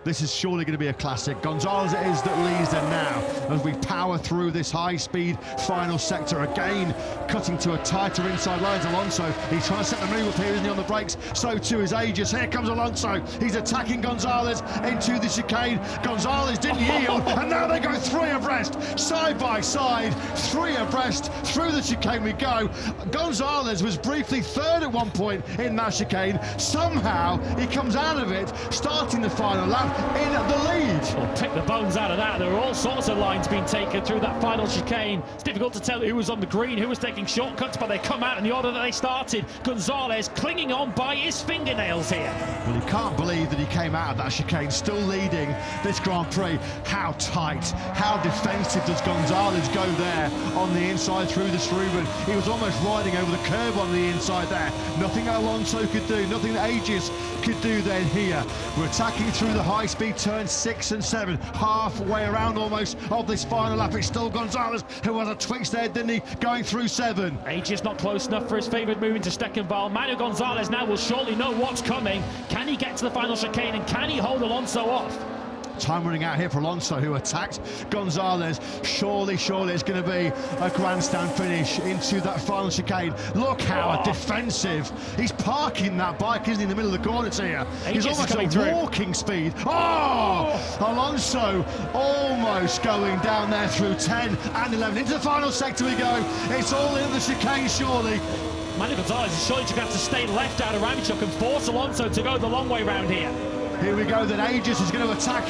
This is surely going to be a classic. Gonzalez it is that leads them now as we power through this high-speed final sector. Again, cutting to a tighter inside line. Alonso, he's trying to set the move up here, isn't he, on the brakes? So too is Agius. Here comes Alonso. He's attacking Gonzalez into the chicane. Gonzalez didn't yield, and now they go three abreast, side by side, three abreast. Through the chicane we go. Gonzalez was briefly third at one point in that chicane. Somehow he comes out of it, starting the final lap in the lead. Well, pick the bones out of that. There were all sorts of lines being taken through that final chicane. It's difficult to tell who was on the green, who was taking shortcuts, but they come out in the order that they started. Gonzalez clinging on by his fingernails here. Well, you can't believe that he came out of that chicane still leading this Grand Prix. How tight, how defensive does Gonzalez go there on the inside through the Struben? He was almost riding over the curb on the inside there. Nothing Alonso could do, nothing that Agius could do then here. We're attacking through the high-speed turns 6 and 7, halfway around almost of this final lap. It's still Gonzalez who has a twitch there, didn't he, going through 7. Agius not close enough for his favoured move into Steckenval. Manu Gonzalez now will surely know what's coming. Can he get to the final chicane and can he hold Alonso off? Time running out here for Alonso, who attacked Gonzalez. Surely it's going to be a grandstand finish into that final chicane. Look how defensive. He's parking that bike, isn't he, in the middle of the corners here. He's almost at walking speed. Oh! Alonso almost going down there through 10 and 11. Into the final sector we go. It's all in the chicane, surely. Manu Gonzalez is surely going to have to stay left out of Ramchuk and force Alonso to go the long way round here. Here we go, then Agius is going to attack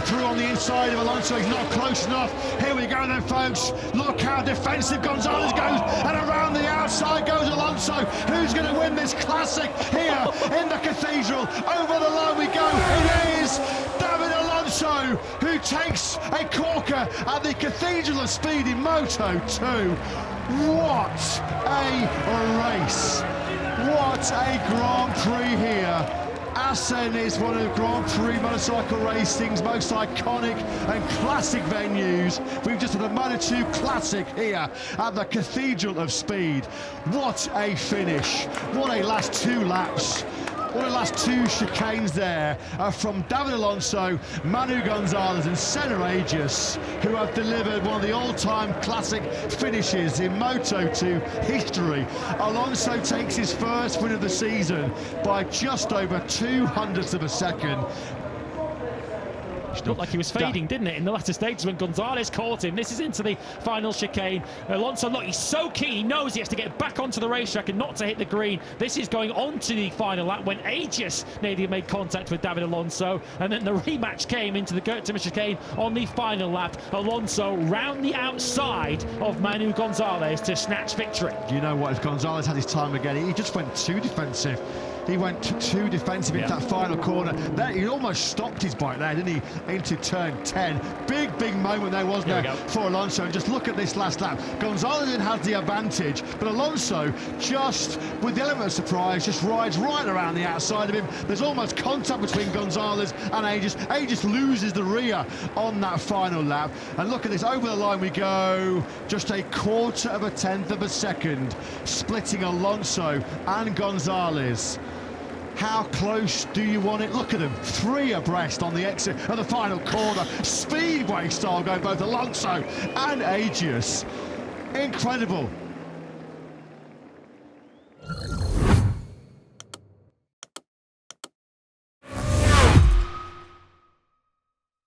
through on the inside of Alonso. He's not close enough. Here we go then, folks. Look how defensive Gonzalez goes, and around the outside goes Alonso. Who's going to win this classic here in the Cathedral? Over the line we go. It is David Alonso who takes a corker at the Cathedral of Speed in Moto2. What a race. What a Grand Prix here. Assen is one of Grand Prix motorcycle racing's most iconic and classic venues. We've just had a Moto2 classic here at the Cathedral of Speed. What a finish. What a last 2 laps. What a last 2 chicanes there from David Alonso, Manu Gonzalez and Senna Agius, who have delivered one of the all-time classic finishes in Moto2 history. Alonso takes his first win of the season by just over 0.02 of a second. It looked like he was fading, didn't it, in the latter stages when Gonzalez caught him. This is into the final chicane. Alonso, look, he's so keen. He knows he has to get back onto the racetrack and not to hit the green. This is going on to the final lap when Agius nearly made contact with David Alonso, and then the rematch came into the Gertema chicane on the final lap. Alonso round the outside of Manu Gonzalez to snatch victory. You know what, if Gonzalez had his time again, he just went too defensive. He went too defensive into that final corner. There, he almost stopped his bike there, didn't he, into turn 10. Big moment there, wasn't there, for Alonso. And just look at this last lap. Gonzalez has the advantage, but Alonso, just with the element of surprise, just rides right around the outside of him. There's almost contact between Gonzalez and Agius. Agius loses the rear on that final lap. And look at this, over the line we go. Just a 0.25 of a second, splitting Alonso and Gonzalez. How close do you want it? Look at them, 3 abreast on the exit of the final corner. Speedway style going both Alonso and Agius. Incredible.